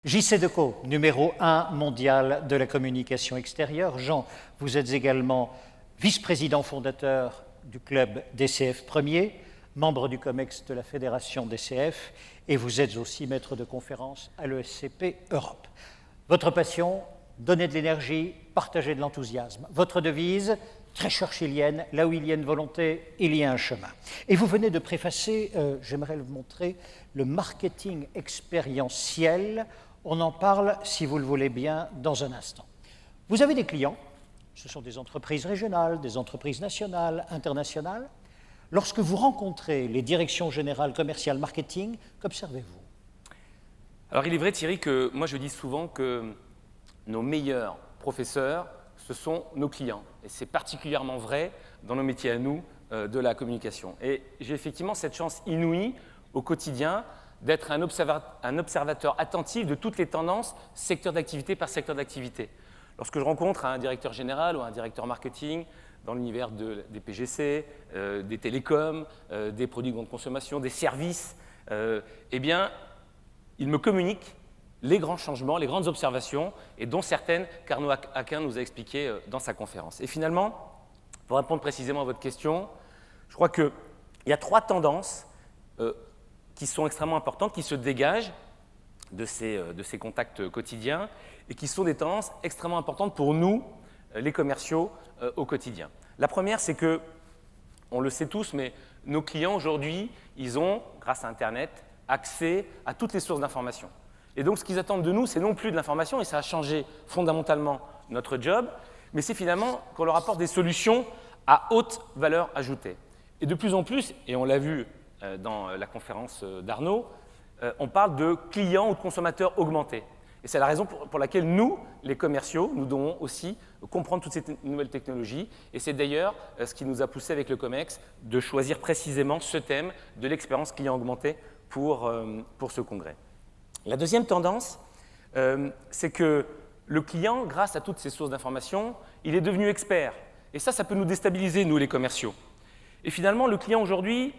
JC Decaux, numéro 1 mondial de la communication extérieure. Jean, vous êtes également vice-président fondateur du club DCF Premier, membre du COMEX de la Fédération DCF, et vous êtes aussi maître de conférence à l'ESCP Europe. Votre passion, donner de l'énergie, partager de l'enthousiasme. Votre devise, très churchillienne, là où il y a une volonté, il y a un chemin. Et vous venez de préfacer, j'aimerais vous montrer, le marketing expérientiel. On en parle, si vous le voulez bien, dans un instant. Vous avez des clients, ce sont des entreprises régionales, des entreprises nationales, internationales. Lorsque vous rencontrez les directions générales commerciales marketing, qu'observez-vous? Alors il est vrai, Thierry, que moi je dis souvent que nos meilleurs professeurs, ce sont nos clients. Et c'est particulièrement vrai dans nos métiers à nous de la communication. Et j'ai effectivement cette chance inouïe au quotidien d'être un observateur attentif de toutes les tendances, secteur d'activité par secteur d'activité. Lorsque je rencontre un directeur général ou un directeur marketing dans l'univers des PGC, des télécoms, des produits de grande consommation, des services, eh bien, il me communique les grands changements, les grandes observations, et dont certaines qu'Arnaud Aquin nous a expliquées dans sa conférence. Et finalement, pour répondre précisément à votre question, je crois qu'il y a 3 tendances qui sont extrêmement importantes, qui se dégagent de ces contacts quotidiens et qui sont des tendances extrêmement importantes pour nous, les commerciaux, au quotidien. La première, c'est que, on le sait tous, mais nos clients aujourd'hui, ils ont, grâce à Internet, accès à toutes les sources d'information. Et donc, ce qu'ils attendent de nous, c'est non plus de l'information, et ça a changé fondamentalement notre job, mais c'est finalement qu'on leur apporte des solutions à haute valeur ajoutée. Et de plus en plus, et on l'a vu dans la conférence d'Arnaud, on parle de clients ou de consommateurs augmentés. Et c'est la raison pour laquelle nous, les commerciaux, nous devons aussi comprendre toutes ces nouvelles technologies. Et c'est d'ailleurs ce qui nous a poussé avec le COMEX de choisir précisément ce thème de l'expérience client augmentée pour ce congrès. La deuxième tendance, c'est que le client, grâce à toutes ces sources d'information, il est devenu expert. Et ça peut nous déstabiliser, nous, les commerciaux. Et finalement, le client aujourd'hui,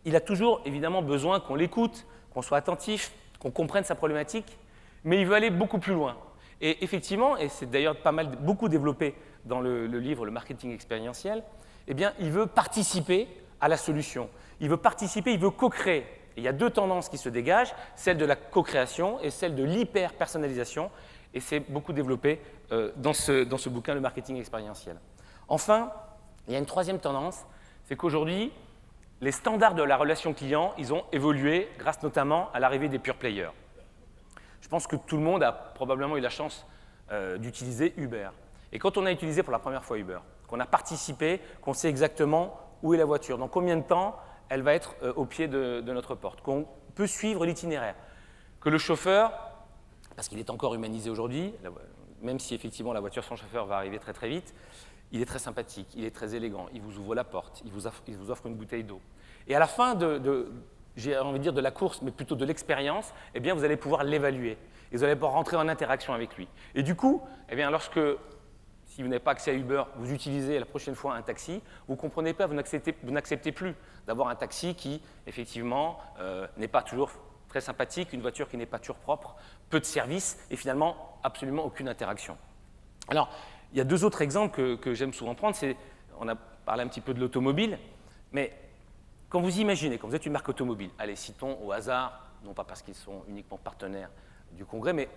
il a toujours évidemment besoin qu'on l'écoute, qu'on soit attentif, qu'on comprenne sa problématique, mais il veut aller beaucoup plus loin. Et effectivement, et c'est d'ailleurs beaucoup développé dans le livre « Le marketing expérientiel », eh bien, il veut participer à la solution. Il veut participer, il veut co-créer. Et il y a 2 tendances qui se dégagent, celle de la co-création et celle de l'hyper-personnalisation. Et c'est beaucoup développé dans ce bouquin « Le marketing expérientiel ». Enfin, il y a une 3e tendance, c'est qu'aujourd'hui, les standards de la relation client, ils ont évolué grâce notamment à l'arrivée des pure players. Je pense que tout le monde a probablement eu la chance d'utiliser Uber. Et quand on a utilisé pour la première fois Uber, qu'on a participé, qu'on sait exactement où est la voiture, dans combien de temps elle va être au pied de notre porte, qu'on peut suivre l'itinéraire, que le chauffeur, parce qu'il est encore humanisé aujourd'hui, même si effectivement la voiture sans chauffeur va arriver très très vite, il est très sympathique, il est très élégant, il vous ouvre la porte, il vous offre une bouteille d'eau. Et à la fin j'ai envie de dire de la course, mais plutôt de l'expérience, eh bien vous allez pouvoir l'évaluer. Et vous allez pouvoir rentrer en interaction avec lui. Et du coup, eh bien si vous n'avez pas accès à Uber, vous utilisez la prochaine fois un taxi, vous ne comprenez pas, vous n'acceptez plus d'avoir un taxi qui, effectivement, n'est pas toujours très sympathique, une voiture qui n'est pas toujours propre, peu de services et finalement absolument aucune interaction. Alors, il y a 2 autres exemples que j'aime souvent prendre. On a parlé un petit peu de l'automobile, mais quand vous imaginez, quand vous êtes une marque automobile, allez, citons au hasard, non pas parce qu'ils sont uniquement partenaires du congrès, mais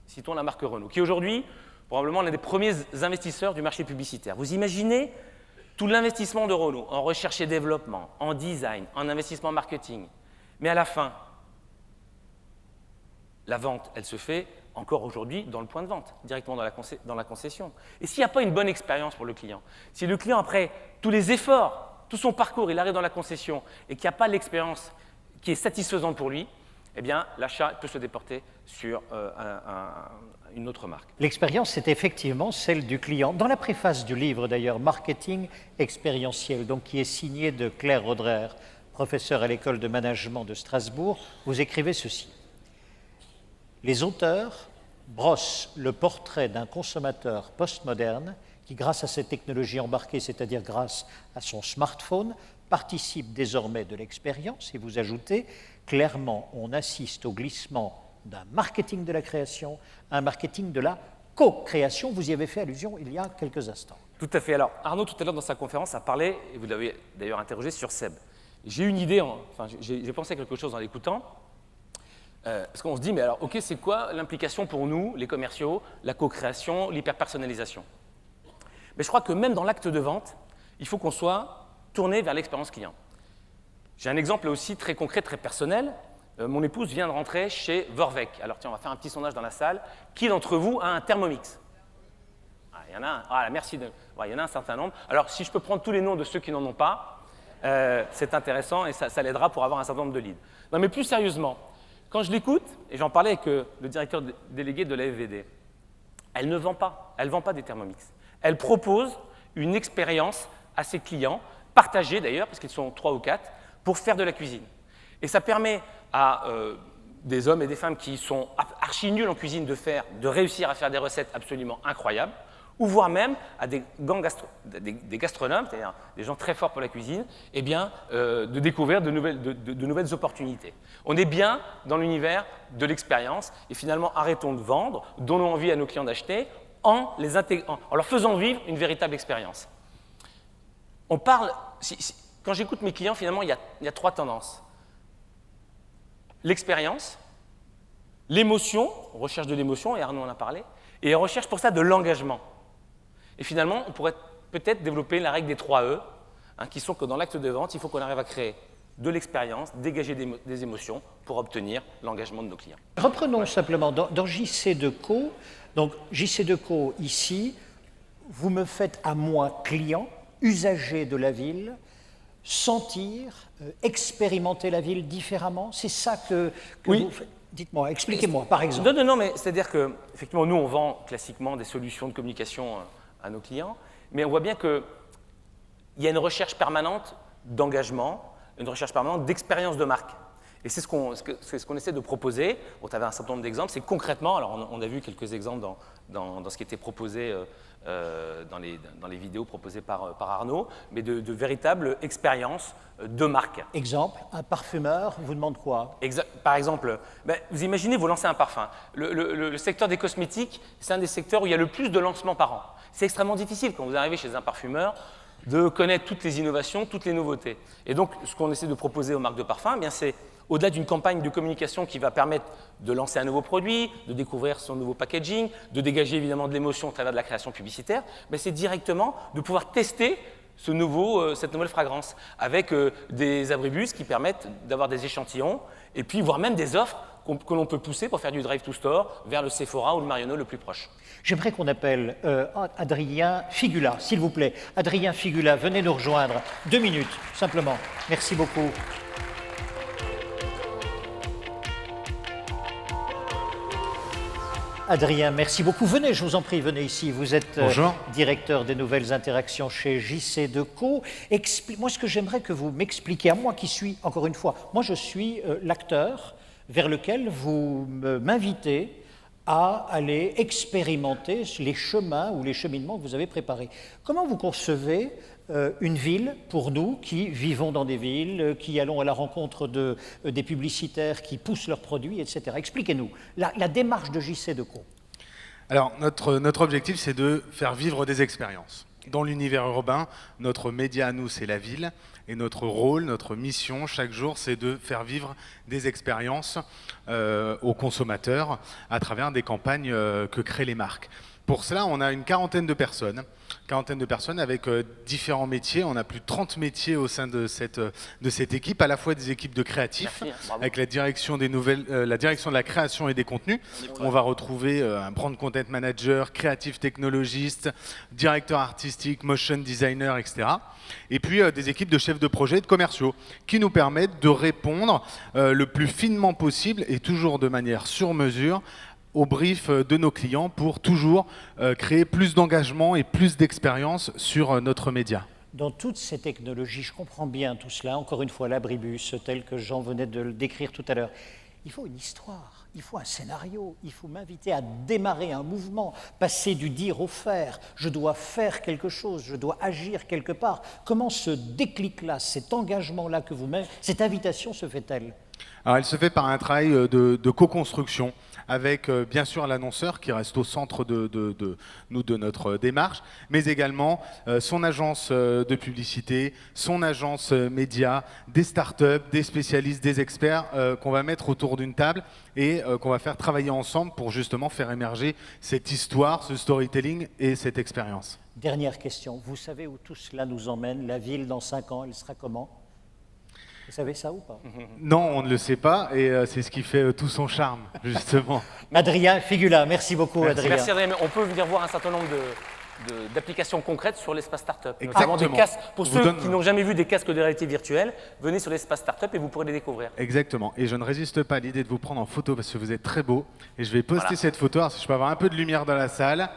citons la marque Renault, qui aujourd'hui, probablement l'un des premiers investisseurs du marché publicitaire. Vous imaginez tout l'investissement de Renault en recherche et développement, en design, en investissement marketing. Mais à la fin, la vente, elle se fait encore aujourd'hui dans le point de vente, directement dans la concession. Et s'il n'y a pas une bonne expérience pour le client, si le client, après tous les efforts, tout son parcours, il arrive dans la concession et qu'il n'y a pas l'expérience qui est satisfaisante pour lui, eh bien, l'achat peut se déporter sur une autre marque. L'expérience, c'est effectivement celle du client. Dans la préface du livre, d'ailleurs, Marketing expérientiel, donc, qui est signé de Claire Roderer, professeure à l'école de management de Strasbourg, vous écrivez ceci. Les auteurs brossent le portrait d'un consommateur postmoderne qui, grâce à cette technologie embarquée, c'est-à-dire grâce à son smartphone, participe désormais de l'expérience. Et vous ajoutez, clairement, on assiste au glissement d'un marketing de la création à un marketing de la co-création. Vous y avez fait allusion il y a quelques instants. Tout à fait. Alors, Arnaud, tout à l'heure, dans sa conférence, a parlé, et vous l'avez d'ailleurs interrogé, sur SEB. J'ai eu une idée, j'ai pensé à quelque chose en l'écoutant, parce qu'on se dit, mais alors, OK, c'est quoi l'implication pour nous, les commerciaux, la co-création, l'hyper-personnalisation? Mais je crois que même dans l'acte de vente, il faut qu'on soit tourné vers l'expérience client. J'ai un exemple là aussi très concret, très personnel. Mon épouse vient de rentrer chez Vorwerk. Alors tiens, on va faire un petit sondage dans la salle. Qui d'entre vous a un Thermomix? Il y en a un. Ah, merci. Il y en a un certain nombre. Alors, si je peux prendre tous les noms de ceux qui n'en ont pas, c'est intéressant et ça l'aidera pour avoir un certain nombre de leads. Non, mais plus sérieusement, quand je l'écoute, et j'en parlais avec le directeur délégué de la FVD, elle ne vend pas. Elle ne vend pas des Thermomix. Elle propose une expérience à ses clients, partagée d'ailleurs, parce qu'ils sont 3 ou 4, pour faire de la cuisine. Et ça permet à des hommes et des femmes qui sont archi nuls en cuisine de réussir à faire des recettes absolument incroyables, ou voire même à des gastronomes, c'est-à-dire des gens très forts pour la cuisine, eh bien, de découvrir de nouvelles opportunités. On est bien dans l'univers de l'expérience, et finalement, arrêtons de vendre, donnons envie à nos clients d'acheter, en leur faisant vivre une véritable expérience. On parle, quand j'écoute mes clients, finalement, il y a 3 tendances. L'expérience, l'émotion, recherche de l'émotion, et Arnaud en a parlé, et recherche pour ça de l'engagement. Et finalement, on pourrait peut-être développer la règle des 3 E, qui sont que dans l'acte de vente, il faut qu'on arrive à créer de l'expérience, dégager des émotions pour obtenir l'engagement de nos clients. Reprenons simplement dans JC2Co. Donc JC2Co ici, vous me faites à moi, client, usager de la ville, sentir, expérimenter la ville différemment. C'est ça que oui. Vous faites. Dites-moi, expliquez-moi, par exemple. Non, mais c'est-à-dire que, effectivement, nous, on vend classiquement des solutions de communication à nos clients, mais on voit bien qu'il y a une recherche permanente d'engagement, une recherche permanente d'expérience de marque. Et c'est ce qu'on essaie de proposer. Bon, tu avais un certain nombre d'exemples. C'est concrètement, alors on a vu quelques exemples dans ce qui était proposé dans les vidéos proposées par Arnaud, mais de véritables expériences de marque. Exemple, un parfumeur vous demande quoi? Par exemple, vous imaginez, vous lancez un parfum. Le secteur des cosmétiques, c'est un des secteurs où il y a le plus de lancements par an. C'est extrêmement difficile quand vous arrivez chez un parfumeur de connaître toutes les innovations, toutes les nouveautés. Et donc, ce qu'on essaie de proposer aux marques de parfum, eh bien, c'est au-delà d'une campagne de communication qui va permettre de lancer un nouveau produit, de découvrir son nouveau packaging, de dégager évidemment de l'émotion au travers de la création publicitaire, c'est directement de pouvoir tester cette nouvelle fragrance avec des abribus qui permettent d'avoir des échantillons et puis voire même des offres que l'on peut pousser pour faire du drive to store vers le Sephora ou le Marionneau le plus proche. J'aimerais qu'on appelle Adrien Figula, s'il vous plaît. Adrien Figula, venez nous rejoindre. 2 minutes, simplement. Merci beaucoup. Adrien, merci beaucoup. Venez, je vous en prie, venez ici. Vous êtes directeur des nouvelles interactions chez JC2Co. Moi, ce que j'aimerais que vous m'expliquiez, à moi qui suis, encore une fois, moi je suis l'acteur vers lequel vous m'invitez à aller expérimenter les chemins ou les cheminements que vous avez préparés. Comment vous concevez une ville pour nous qui vivons dans des villes, qui allons à la rencontre des publicitaires qui poussent leurs produits, etc. Expliquez-nous la démarche de JC2Co. Alors, notre objectif, c'est de faire vivre des expériences. Dans l'univers urbain, notre média à nous, c'est la ville. Et notre rôle, notre mission, chaque jour, c'est de faire vivre des expériences aux consommateurs à travers des campagnes que créent les marques. Pour cela, on a une quarantaine de personnes avec différents métiers. On a plus de 30 métiers au sein de cette équipe, à la fois des équipes de créatifs, avec la direction de la création et des contenus. On va retrouver un brand content manager, creative technologiste, directeur artistique, motion designer, etc. Et puis des équipes de chefs de projet et de commerciaux qui nous permettent de répondre le plus finement possible et toujours de manière sur mesure au brief de nos clients pour toujours créer plus d'engagement et plus d'expérience sur notre média. Dans toutes ces technologies, je comprends bien tout cela, encore une fois l'abribus tel que Jean venait de le décrire tout à l'heure. Il faut une histoire, il faut un scénario, il faut m'inviter à démarrer un mouvement, passer du dire au faire. Je dois faire quelque chose, je dois agir quelque part. Comment ce déclic-là, cet engagement-là que vous mettez, cette invitation se fait-elle ? Alors, elle se fait par un travail de co-construction avec bien sûr l'annonceur qui reste au centre de notre démarche, mais également son agence de publicité, son agence média, des startups, des spécialistes, des experts qu'on va mettre autour d'une table et qu'on va faire travailler ensemble pour justement faire émerger cette histoire, ce storytelling et cette expérience. Dernière question. Vous savez où tout cela nous emmène? La ville, dans 5 ans, elle sera comment? Vous savez ça ou pas? Non, on ne le sait pas et c'est ce qui fait tout son charme, justement. Adrien Figula, merci beaucoup Merci. Adrien. Merci Adrien, mais on peut venir voir un certain nombre d'applications concrètes sur l'espace startup. Exactement. Notamment des casques. Pour Je vous ceux donne- qui n'ont jamais vu des casques de réalité virtuelle, venez sur l'espace startup et vous pourrez les découvrir. Exactement. Et je ne résiste pas à l'idée de vous prendre en photo parce que vous êtes très beau. Et je vais poster Voilà. cette photo, alors si je peux avoir un peu de lumière dans la salle.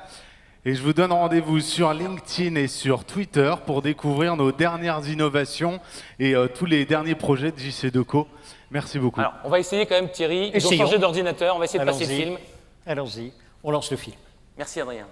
Et je vous donne rendez-vous sur LinkedIn et sur Twitter pour découvrir nos dernières innovations et tous les derniers projets de JC Deco. Merci beaucoup. Alors, on va essayer quand même, Thierry. Ils ont Essayons. changé d'ordinateur, on va essayer de passer le Allons-y. film. Allons-y, on lance le film. Merci Adrien.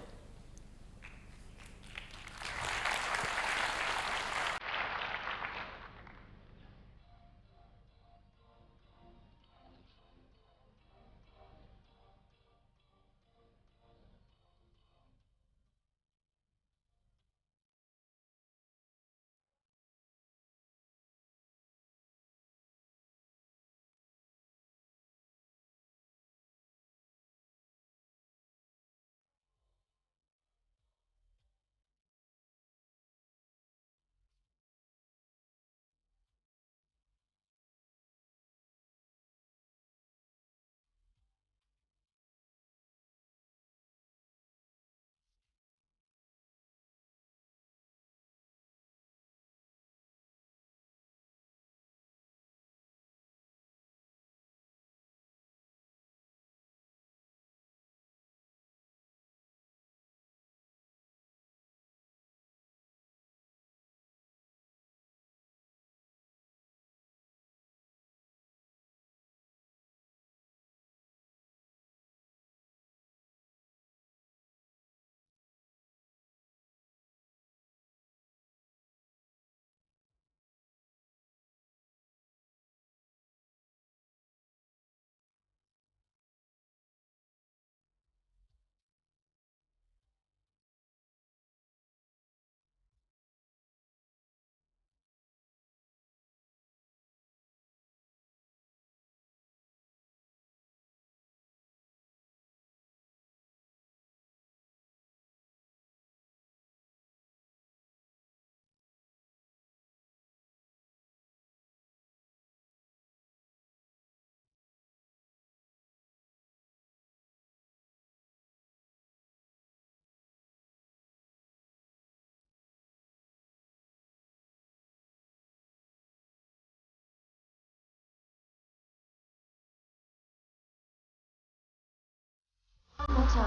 One more time.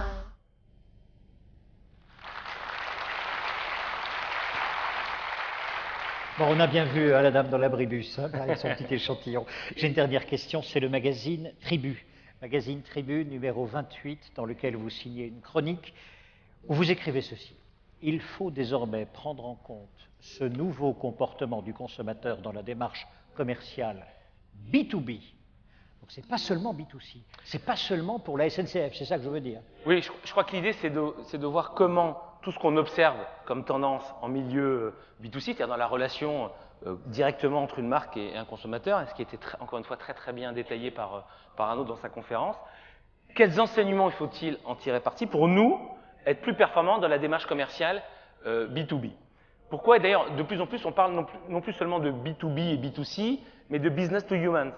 Bon, on a bien vu la dame dans l'abribus, hein, avec son petit échantillon. J'ai une dernière question, c'est le magazine Tribu. Magazine Tribu numéro 28, dans lequel vous signez une chronique, où vous écrivez ceci. Il faut désormais prendre en compte ce nouveau comportement du consommateur dans la démarche commerciale B2B. Donc c'est pas seulement B2C, c'est pas seulement pour la SNCF, c'est ça que je veux dire. Oui, je crois que l'idée, c'est de voir comment tout ce qu'on observe comme tendance en milieu B2C, c'est-à-dire dans la relation directement entre une marque et un consommateur, et ce qui était encore une fois très bien détaillé par Arnaud dans sa conférence, quels enseignements il faut-il en tirer parti pour nous être plus performants dans la démarche commerciale B2B. Pourquoi? Et d'ailleurs, de plus en plus, on parle non plus seulement de B2B et B2C, mais de business to human.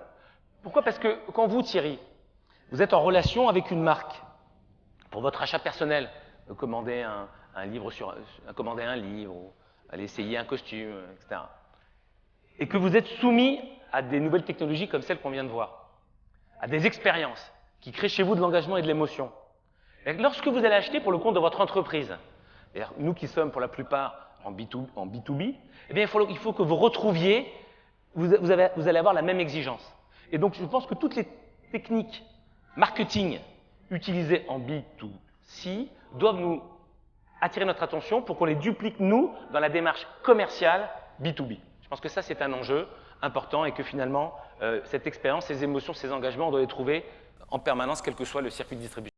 Pourquoi? Parce que quand vous, Thierry, vous êtes en relation avec une marque pour votre achat personnel, commander un livre, ou aller essayer un costume, etc. Et que vous êtes soumis à des nouvelles technologies comme celles qu'on vient de voir, à des expériences qui créent chez vous de l'engagement et de l'émotion. Lorsque vous allez acheter pour le compte de votre entreprise, d'ailleurs, nous qui sommes pour la plupart en B2B, eh bien, il faut que vous retrouviez, vous allez avoir la même exigence. Et donc, je pense que toutes les techniques marketing utilisées en B2C doivent nous attirer notre attention pour qu'on les duplique, nous, dans la démarche commerciale B2B. Je pense que ça, c'est un enjeu important et que finalement, cette expérience, ces émotions, ces engagements, on doit les trouver en permanence, quel que soit le circuit de distribution.